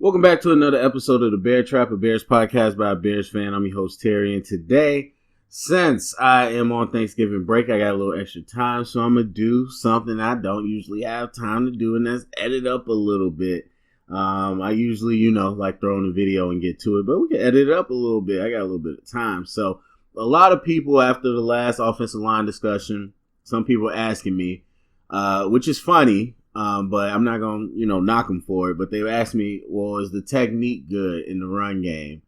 Welcome back to another episode of the Bear Trap, a Bears podcast by a Bears fan. I'm your host, Terry, and today, since I am on Thanksgiving break, I got a little extra time, so I'm going to do something I don't usually have time to do, and that's edit up a little bit. I usually, like throwing a video and get to it, but we can edit it up a little bit. I got a little bit of time. So a lot of people after the last offensive line discussion, some people are asking me, which is funny, but I'm not going to, knock them for it. But they asked me, well, is the technique good in the run game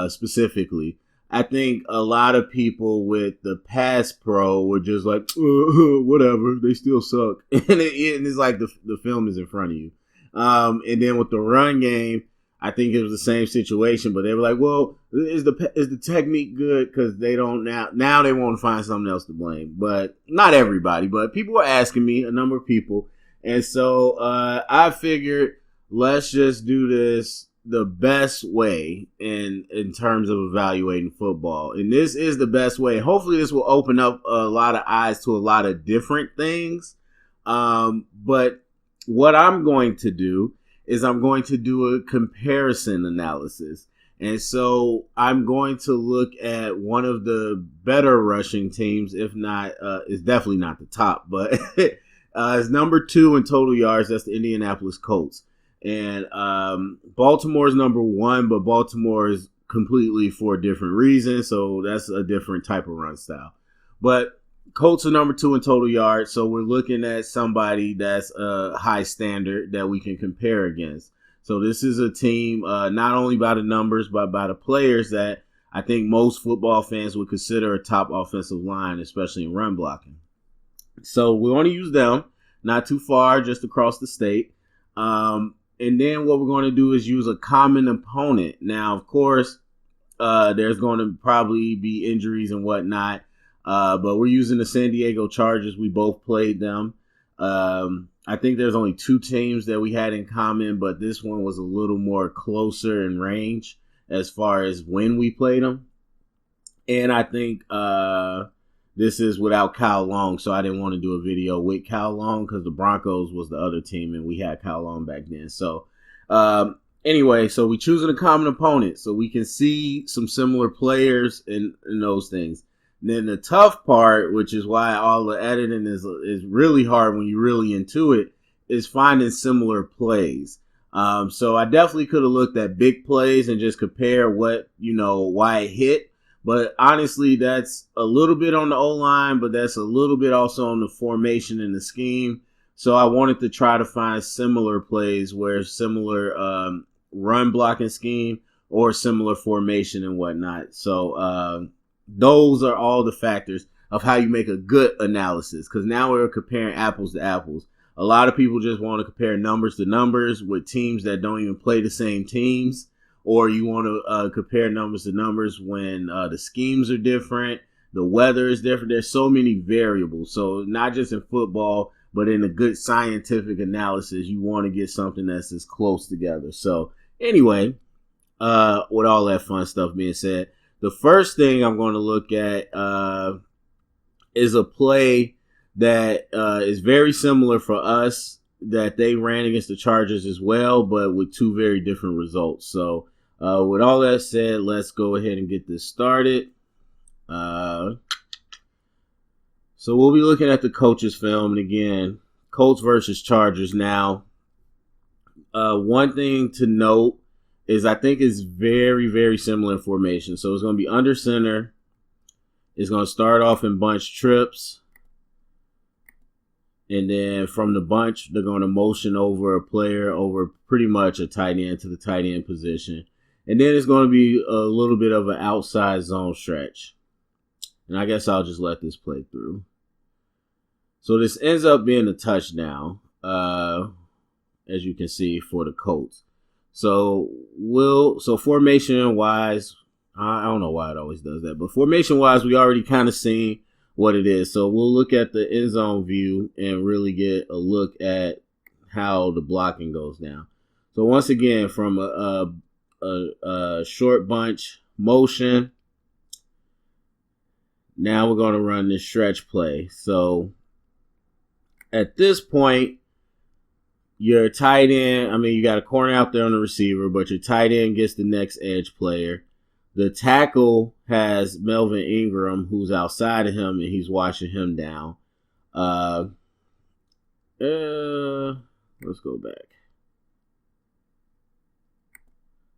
specifically? I think a lot of people with the pass pro were just like, whatever, they still suck. And it's like the film is in front of you. And then with the run game, I think it was the same situation, but they were like, well, is the technique good? Because they don't now they want to find something else to blame. But not everybody, but people were asking me, a number of people. And so I figured let's just do this the best way in terms of evaluating football. And this is the best way. Hopefully this will open up a lot of eyes to a lot of different things. But what I'm going to do is I'm going to do a comparison analysis. And so I'm going to look at one of the better rushing teams, if not, it's definitely not the top, but it's number 2 in total yards. That's the Indianapolis Colts. And Baltimore is number 1, but Baltimore is completely for a different reason. So that's a different type of run style. But Colts are number 2 in total yards. So we're looking at somebody that's a high standard that we can compare against. So this is a team, not only by the numbers, but by the players that I think most football fans would consider a top offensive line, especially in run blocking. So we want to use them, not too far, just across the state. And then what we're going to do is use a common opponent. Now, of course, there's going to probably be injuries and whatnot, but we're using the San Diego Chargers. We both played them. I think there's only 2 teams that we had in common, but this one was a little more closer in range as far as when we played them. And I think this is without Kyle Long, so I didn't want to do a video with Kyle Long because the Broncos was the other team, and we had Kyle Long back then. So anyway, so we're choosing a common opponent so we can see some similar players in those things. And then the tough part, which is why all the editing is really hard when you're really into it, is finding similar plays. So I definitely could have looked at big plays and just compare what, why it hit. But honestly, that's a little bit on the O-line, but that's a little bit also on the formation and the scheme. So I wanted to try to find similar plays where similar run blocking scheme or similar formation and whatnot. So those are all the factors of how you make a good analysis, because now we're comparing apples to apples. A lot of people just want to compare numbers to numbers with teams that don't even play the same teams. Or you want to compare numbers to numbers when the schemes are different, the weather is different. There's so many variables. So not just in football, but in a good scientific analysis, you want to get something that's as close together. So anyway, with all that fun stuff being said, the first thing I'm going to look at is a play that is very similar for us that they ran against the Chargers as well, but with 2 very different results. So with all that said, let's go ahead and get this started. So we'll be looking at the coaches film. And again, Colts versus Chargers. Now, one thing to note is I think it's very, very similar in formation. So it's going to be under center. It's going to start off in bunch trips. And then from the bunch, they're going to motion over a player over pretty much a tight end to the tight end position. And then it's going to be a little bit of an outside zone stretch. And I guess I'll just let this play through. So this ends up being a touchdown, as you can see, for the Colts. So formation-wise, I don't know why it always does that, but formation-wise, we already kind of seen what it is. So we'll look at the end zone view and really get a look at how the blocking goes down. So once again, from a short bunch motion, now we're going to run this stretch play. So at this point, your tight end, I mean, you got a corner out there on the receiver, but your tight end gets the next edge player. The tackle has Melvin Ingram, who's outside of him, and he's watching him down. Let's go back.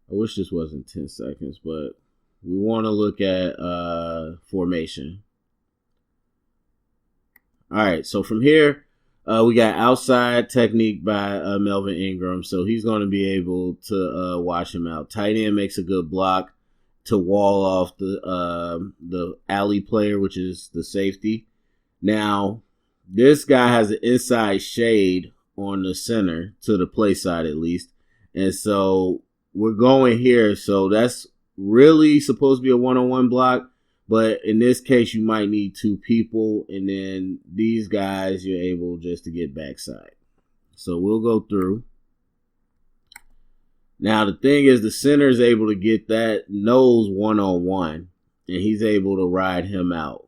I wish this wasn't 10 seconds, but we want to look at formation. All right, so from here, we got outside technique by Melvin Ingram, so he's going to be able to watch him out. Tight end makes a good block to wall off the alley player, which is the safety. Now, this guy has an inside shade on the center, to the play side at least, and so we're going here. So that's really supposed to be a one-on-one block, but in this case, you might need two people, and then these guys, you're able just to get backside. So we'll go through. Now, the thing is, the center is able to get that nose one-on-one, and he's able to ride him out.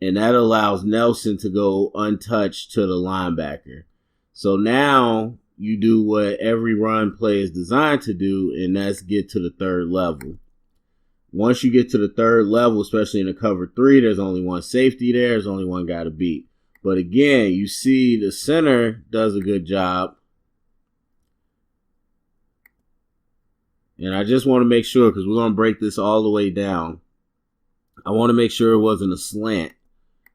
And that allows Nelson to go untouched to the linebacker. So now you do what every run play is designed to do, and that's get to the third level. Once you get to the third level, especially in a cover 3, there's only one safety there. There's only one guy to beat. But again, you see the center does a good job. And I just want to make sure, because we're going to break this all the way down. I want to make sure it wasn't a slant,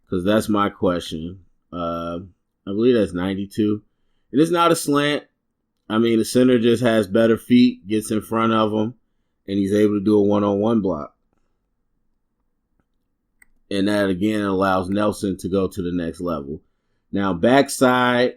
because that's my question. I believe that's 92. It is not a slant. I mean, the center just has better feet, gets in front of him, and he's able to do a one-on-one block. And that, again, allows Nelson to go to the next level. Now, backside,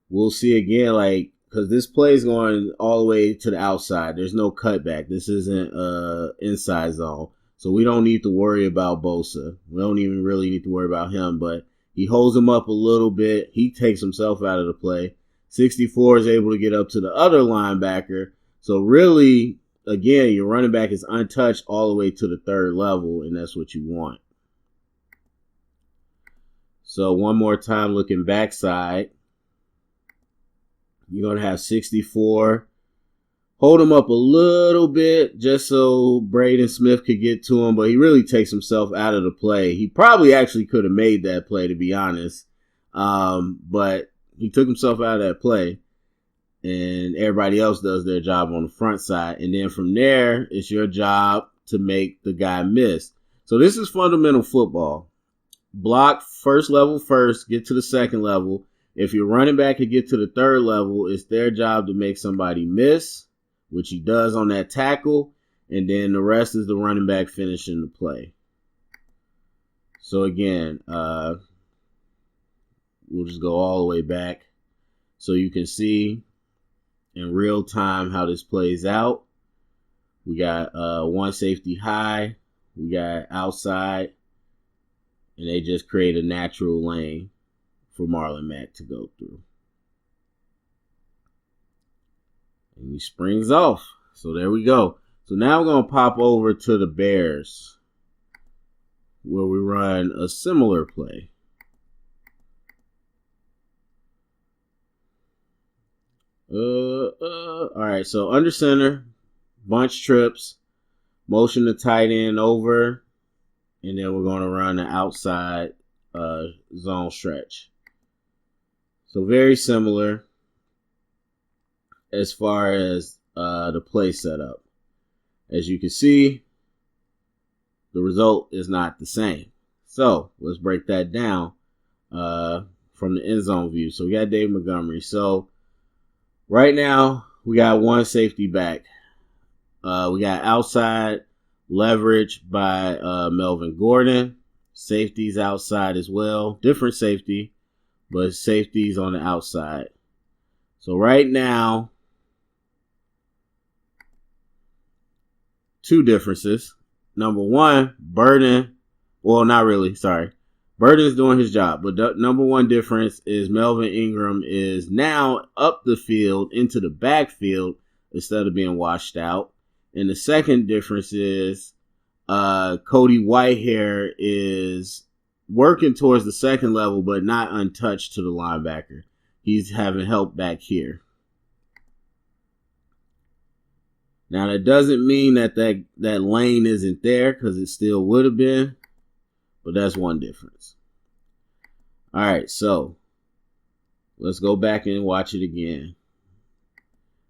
we'll see again, like, because this play is going all the way to the outside. There's no cutback. This isn't inside zone. So we don't need to worry about Bosa. We don't even really need to worry about him, but he holds him up a little bit. He takes himself out of the play. 64 is able to get up to the other linebacker. So really, again, your running back is untouched all the way to the third level, and that's what you want. So one more time, looking backside. You're going to have 64. Hold him up a little bit just so Braden Smith could get to him, but he really takes himself out of the play. He probably actually could have made that play, to be honest, but he took himself out of that play, and everybody else does their job on the front side. And then from there, it's your job to make the guy miss. So this is fundamental football. Block first level first, get to the second level. If your running back can get to the third level, it's their job to make somebody miss, which he does on that tackle, and then the rest is the running back finishing the play. So again, we'll just go all the way back so you can see in real time how this plays out. We got one safety high, we got outside, and they just create a natural lane for Marlon Mack to go through. And he springs off. So there we go. So now we're going to pop over to the Bears, where we run a similar play. All right, so under center, bunch trips, motion the tight end over, and then we're going to run the outside zone stretch. So very similar as far as the play setup. As you can see, the result is not the same. So let's break that down from the end zone view. So we got Dave Montgomery. So right now we got one safety back. We got outside leverage by Melvin Gordon. Safety's outside as well. Different safety, but safety's on the outside. So right now, two differences. Number one, Burden, well, not really, sorry. Burden's doing his job, but the number one difference is Melvin Ingram is now up the field into the backfield instead of being washed out. And the second difference is Cody Whitehair is working towards the second level, but not untouched to the linebacker. He's having help back here. Now, that doesn't mean that lane isn't there, because it still would have been, but that's one difference. All right, so let's go back and watch it again.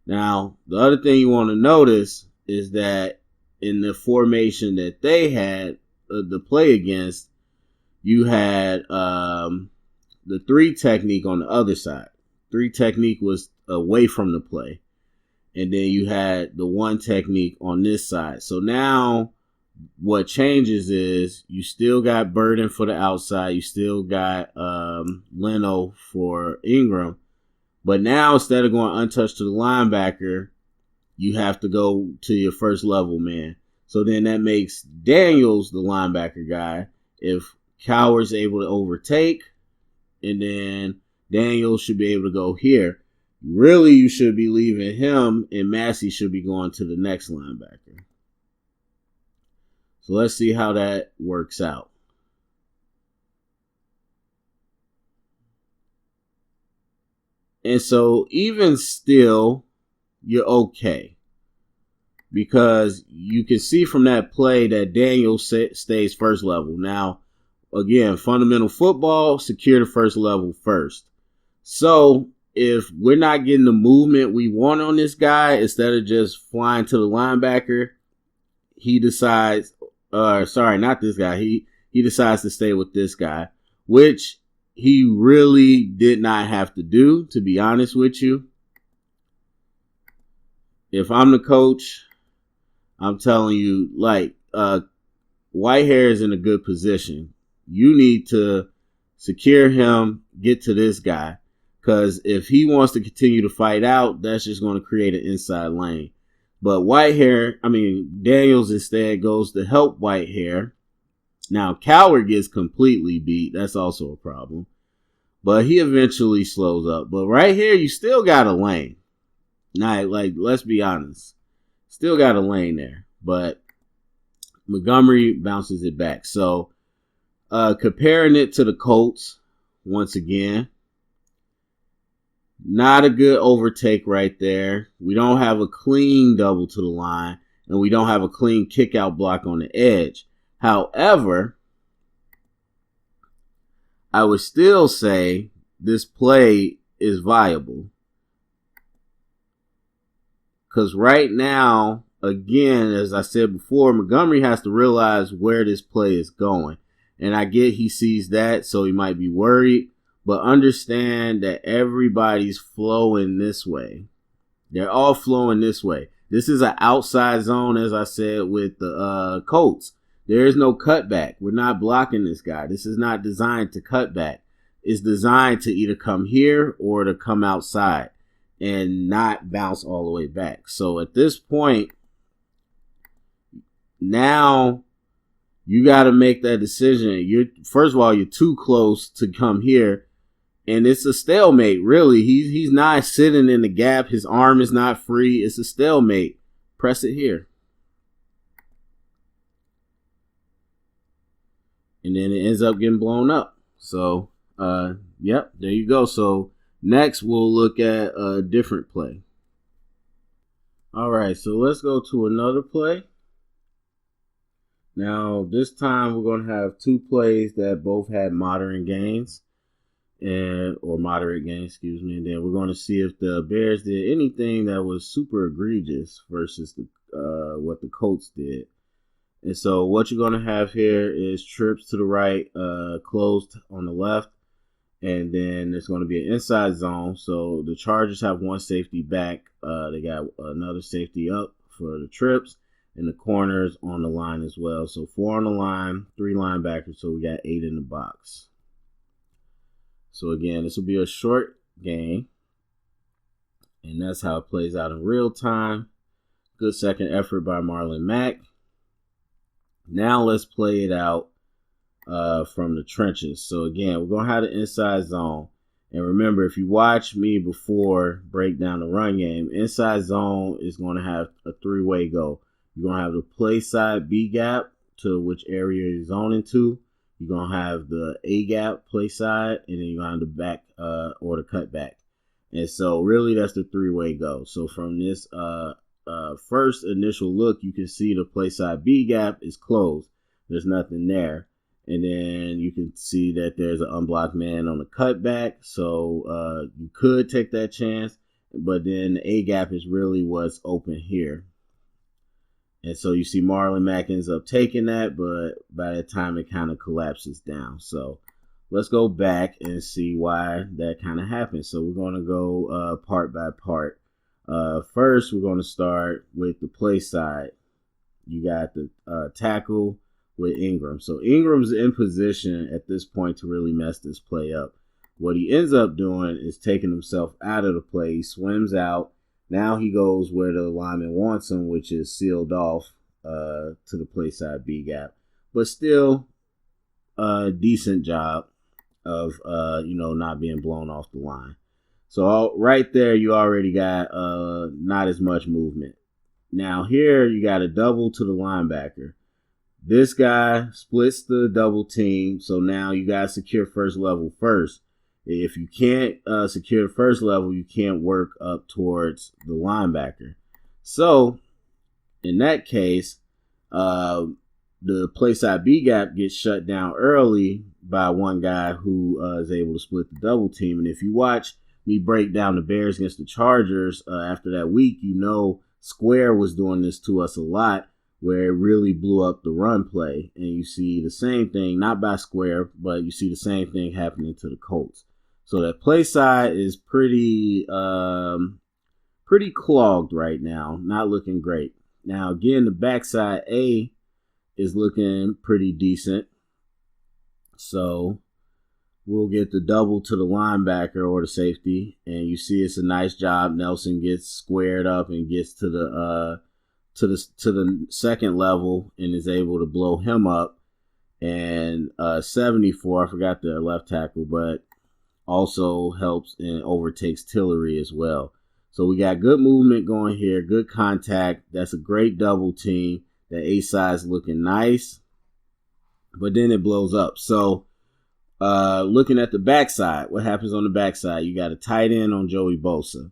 Now, the other thing you want to notice is that in the formation that they had the play against, you had the 3 technique on the other side. 3 technique was away from the play. And then you had the 1 technique on this side. So now what changes is you still got Burden for the outside. You still got Leno for Ingram. But now instead of going untouched to the linebacker, you have to go to your first level man. So then that makes Daniels the linebacker guy. If Coward's able to overtake, and then Daniels should be able to go here. Really, you should be leaving him, and Massey should be going to the next linebacker. So let's see how that works out. And so even still, you're okay. Because you can see from that play that Daniel stays first level. Now, again, fundamental football, secure the first level first. So if we're not getting the movement we want on this guy, instead of just flying to the linebacker, he decides, not this guy. He decides to stay with this guy, which he really did not have to do, to be honest with you. If I'm the coach, I'm telling you, Whitehair is in a good position. You need to secure him, get to this guy. Because if he wants to continue to fight out, that's just going to create an inside lane. But Daniels instead goes to help Whitehair. Now, Coward gets completely beat. That's also a problem. But he eventually slows up. But right here, you still got a lane. Now, let's be honest. Still got a lane there. But Montgomery bounces it back. So, comparing it to the Colts, once again, not a good overtake right there. We don't have a clean double to the line, and we don't have a clean kick out block on the edge. However, I would still say this play is viable. Because right now, again, as I said before, Montgomery has to realize where this play is going. And I get he sees that, so he might be worried. But understand that everybody's flowing this way. They're all flowing this way. This is an outside zone, as I said, with the Colts. There is no cutback. We're not blocking this guy. This is not designed to cut back. It's designed to either come here or to come outside and not bounce all the way back. So at this point, now you got to make that decision. First of all, you're too close to come here. And it's a stalemate, really. He's not sitting in the gap. His arm is not free. It's a stalemate. Press it here. And then it ends up getting blown up. So, there you go. So, next we'll look at a different play. All right, so let's go to another play. Now, this time we're going to have 2 plays that both had moderate gains. And then we're going to see if the Bears did anything that was super egregious versus what the Colts did. And so what you're going to have here is trips to the right, closed on the left, and then there's going to be an inside zone. So the Chargers have 1 safety back. They got another safety up for the trips, and the corners on the line as well. So 4 on the line, 3 linebackers, so we got 8 in the box. So again, this will be a short game, and that's how it plays out in real time. Good second effort by Marlon Mack. Now let's play it out from the trenches. So again, we're going to have the inside zone. And remember, if you watch me before break down the run game, inside zone is going to have a 3-way go. You're going to have the play side B gap to which area you're zoning to. You're going to have the A-gap play side, and then you're going to have the back or the cutback. And so really that's the three-way go. So from this first initial look, you can see the play side B-gap is closed. There's nothing there. And then you can see that there's an unblocked man on the cutback. So you could take that chance. But then the A-gap is really what's open here. And so you see Marlon Mack ends up taking that, but by the time it kind of collapses down. So let's go back and see why that kind of happened. So we're going to go part by part. First, we're going to start with the play side. You got the tackle with Ingram. So Ingram's in position at this point to really mess this play up. What he ends up doing is taking himself out of the play. He swims out. Now he goes where the lineman wants him, which is sealed off to the play side B gap. But still a decent job of not being blown off the line. So right there you already got not as much movement. Now here you got a double to the linebacker. This guy splits the double team, so now you got to secure first level first. If you can't secure the first level, you can't work up towards the linebacker. So in that case, the play side B gap gets shut down early by one guy who is able to split the double team. And if you watch me break down the Bears against the Chargers after that week, you know Square was doing this to us a lot, where it really blew up the run play. And you see the same thing, not by Square, but you see the same thing happening to the Colts. So that play side is pretty clogged right now, not looking great. Now, again, the backside A is looking pretty decent. So we'll get the double to the linebacker or the safety, and you see it's a nice job. Nelson gets squared up and gets to the second level and is able to blow him up. And 74, I forgot the left tackle, but also helps and overtakes Tillery as well. So we got good movement going here, good contact. That's a great double team. The A side's looking nice, but then it blows up. So looking at the backside, what happens on the backside? You got a tight end on Joey Bosa.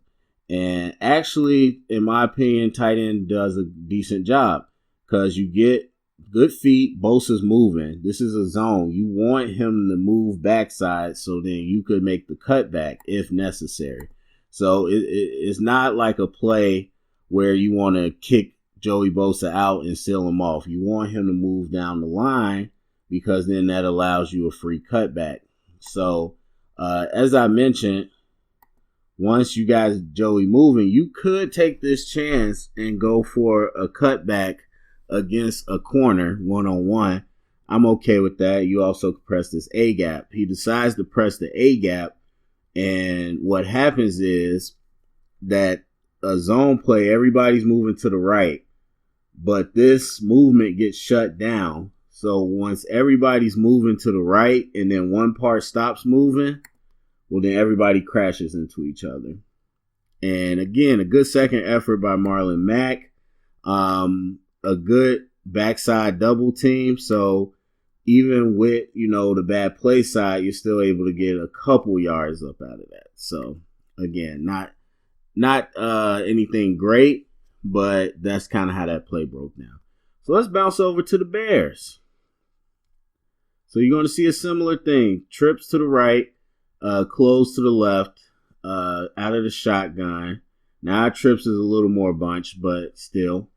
And actually, in my opinion, tight end does a decent job because you get good feet. Bosa's moving. This is a zone. You want him to move backside so then you could make the cutback if necessary. So it's not like a play where you want to kick Joey Bosa out and seal him off. You want him to move down the line because then that allows you a free cutback. So as I mentioned, once you guys Joey moving, you could take this chance and go for a cutback against a corner one-on-one. I'm okay with that. You also press this A gap. He decides to press the A gap, and what happens is that a zone play, everybody's moving to the right, but this movement gets shut down. So once everybody's moving to the right and then one part stops moving, well, then everybody crashes into each other. And again, a good second effort by Marlon Mack. A good backside double team. So even with, the bad play side, you're still able to get a couple yards up out of that. So again, not anything great, but that's kind of how that play broke down. So let's bounce over to the Bears. So you're going to see a similar thing. Trips to the right, close to the left, out of the shotgun. Now trips is a little more bunch, but still.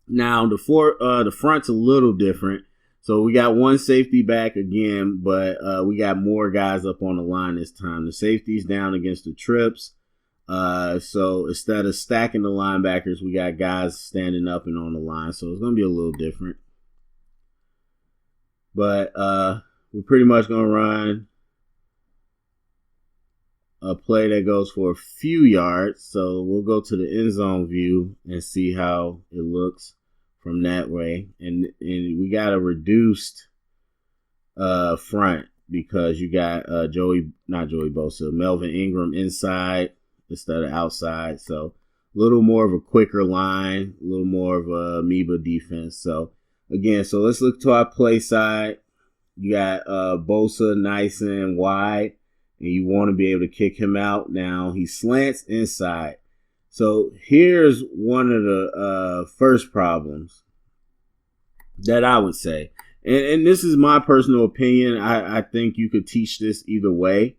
Now the front's a little different. So we got one safety back again, but we got more guys up on the line this time. The safety's down against the trips. So instead of stacking the linebackers, we got guys standing up and on the line. So it's going to be a little different. But we're pretty much going to run a play that goes for a few yards. So we'll go to the end zone view and see how it looks from that way. And we got a reduced front because you got Melvin Ingram inside instead of outside. So a little more of a quicker line, a little more of a amoeba defense. So again, so let's look to our play side. You got Bosa nice and wide, and you want to be able to kick him out. Now he slants inside. So here's one of the first problems that I would say. And this is my personal opinion. I think you could teach this either way.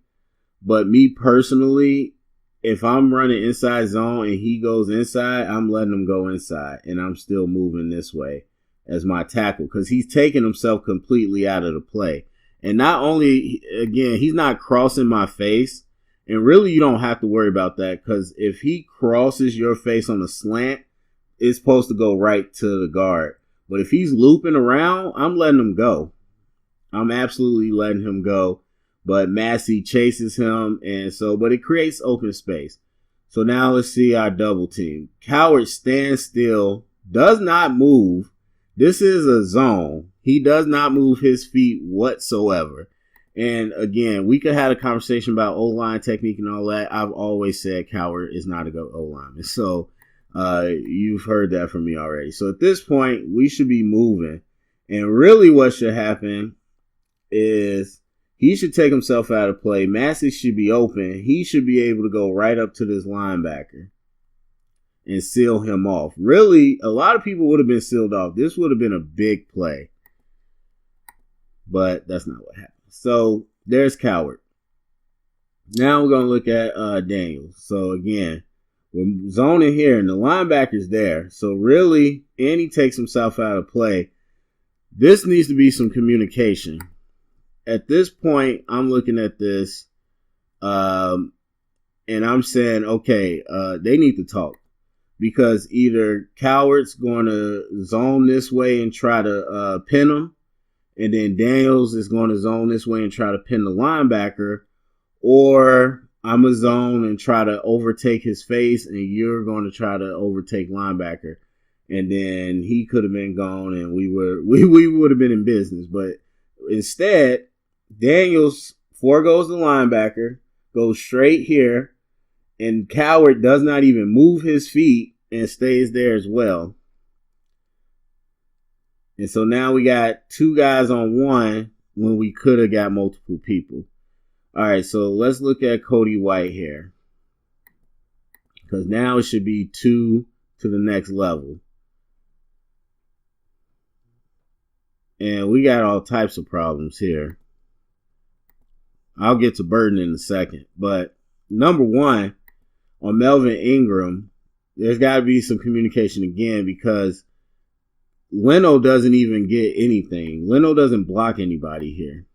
But me personally, if I'm running inside zone and he goes inside, I'm letting him go inside. And I'm still moving this way as my tackle because he's taking himself completely out of the play. And not only, again, he's not crossing my face. And really, you don't have to worry about that because if he crosses your face on a slant, it's supposed to go right to the guard. But if he's looping around, I'm letting him go. I'm absolutely letting him go. But Massey chases him, but it creates open space. So now let's see our double team. Coward stands still, does not move. This is a zone. He does not move his feet whatsoever. And again, we could have a conversation about O-line technique and all that. I've always said Coward is not a good O-lineman. So you've heard that from me already. So at this point, we should be moving. And really what should happen is he should take himself out of play. Massey should be open. He should be able to go right up to this linebacker and seal him off. Really, a lot of people would have been sealed off. This would have been a big play. But that's not what happened. So there's Coward. Now we're going to look at Daniels. So again, we're zoning here and the linebacker's there. So really, and he takes himself out of play. This needs to be some communication. At this point, I'm looking at this and I'm saying, okay, they need to talk. Because either Coward's going to zone this way and try to pin him, and then Daniels is going to zone this way and try to pin the linebacker, or I'm a zone and try to overtake his face, and you're going to try to overtake linebacker, and then he could have been gone, and we would have been in business. But instead, Daniels foregoes the linebacker, goes straight here, and Coward does not even move his feet and stays there as well. And so now we got two guys on one when we could have got multiple people. All right, so let's look at Cody Whitehair. Because now it should be 2 to the next level. And we got all types of problems here. I'll get to Burden in a second. But number one, on Melvin Ingram, there's got to be some communication again because Leno doesn't even get anything. Leno doesn't block anybody here.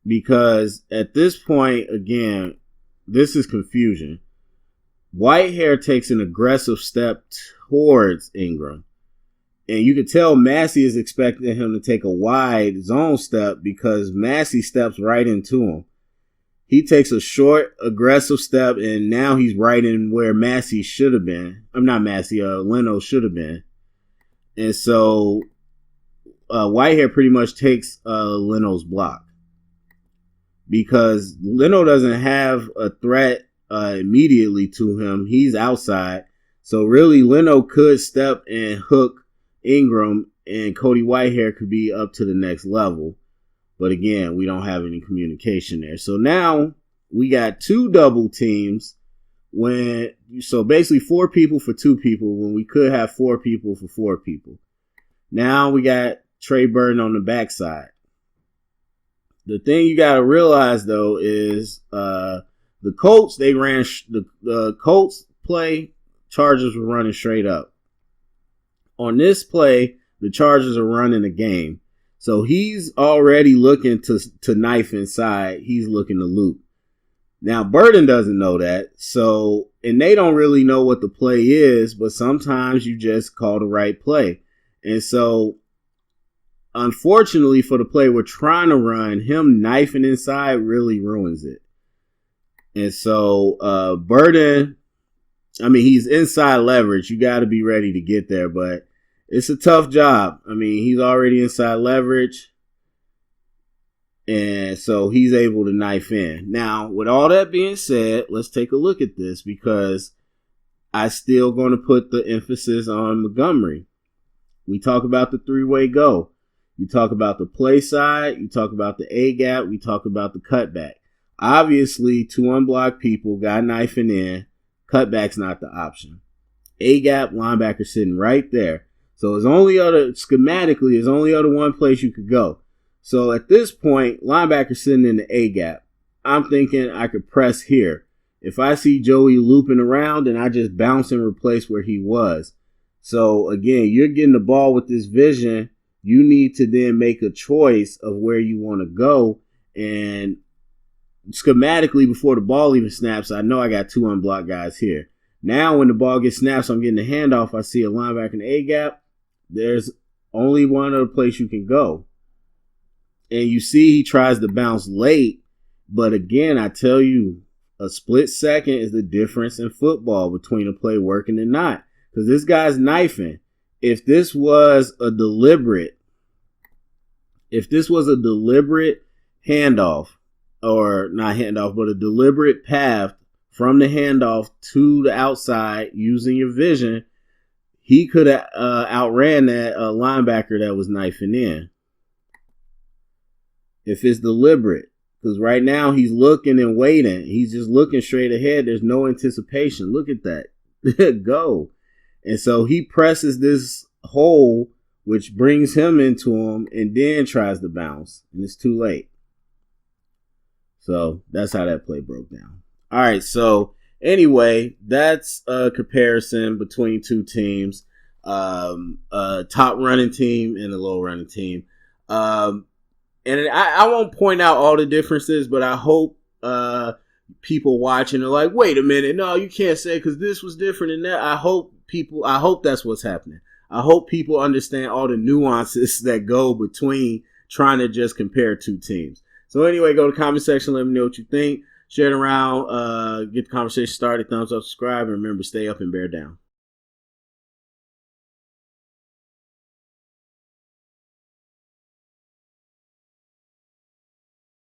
Because at this point, again, this is confusion. Whitehair takes an aggressive step towards Ingram. And you can tell Massey is expecting him to take a wide zone step because Massey steps right into him. He takes a short, aggressive step, and now he's right in where Massey should have been. I'm not Massey, Leno should have been. And so Whitehair pretty much takes Leno's block. Because Leno doesn't have a threat immediately to him. He's outside. So really, Leno could step and hook Ingram, and Cody Whitehair could be up to the next level. But again, we don't have any communication there. So now we got two double teams so basically 4 people for 2 people when we could have 4 people for 4 people. Now we got Trey Burton on the backside. The thing you got to realize though is the Colts, they ran the Colts play, Chargers were running straight up. On this play, the Chargers are running the game. So he's already looking to knife inside. He's looking to loop. Now, Burden doesn't know that. So, and they don't really know what the play is, but sometimes you just call the right play. And so, unfortunately for the play we're trying to run, him knifing inside really ruins it. And so, Burden, he's inside leverage. You got to be ready to get there, but it's a tough job. He's already inside leverage. And so he's able to knife in. Now, with all that being said, let's take a look at this because I still going to put the emphasis on Montgomery. We talk about the 3-way go. You talk about the play side, you talk about the A gap, we talk about the cutback. Obviously, two unblocked people got knifing in. Cutback's not the option. A gap, linebacker sitting right there. So there's only one place you could go. So at this point, linebacker sitting in the A gap. I'm thinking I could press here. If I see Joey looping around, then I just bounce and replace where he was. So again, you're getting the ball with this vision. You need to then make a choice of where you want to go. And schematically, before the ball even snaps, I know I got two unblocked guys here. Now when the ball gets snapped, so I'm getting the handoff, I see a linebacker in the A gap. There's only one other place you can go. And you see he tries to bounce late. But again, I tell you, a split second is the difference in football between a play working and not. Because this guy's knifing. If this was a deliberate handoff, or not handoff, but a deliberate path from the handoff to the outside using your vision, he could have outran that linebacker that was knifing in. If it's deliberate. Because right now he's looking and waiting. He's just looking straight ahead. There's no anticipation. Look at that. Go. And so he presses this hole, which brings him into him, and then tries to bounce. And it's too late. So that's how that play broke down. All right. So anyway, that's a comparison between two teams. A top running team and a low running team. And I won't point out all the differences, but I hope people watching are like, wait a minute, no, you can't say because this was different than that. I hope that's what's happening. I hope people understand all the nuances that go between trying to just compare two teams. So anyway, go to the comment section, let me know what you think. Share it around, get the conversation started, thumbs up, subscribe, and remember, stay up and bear down.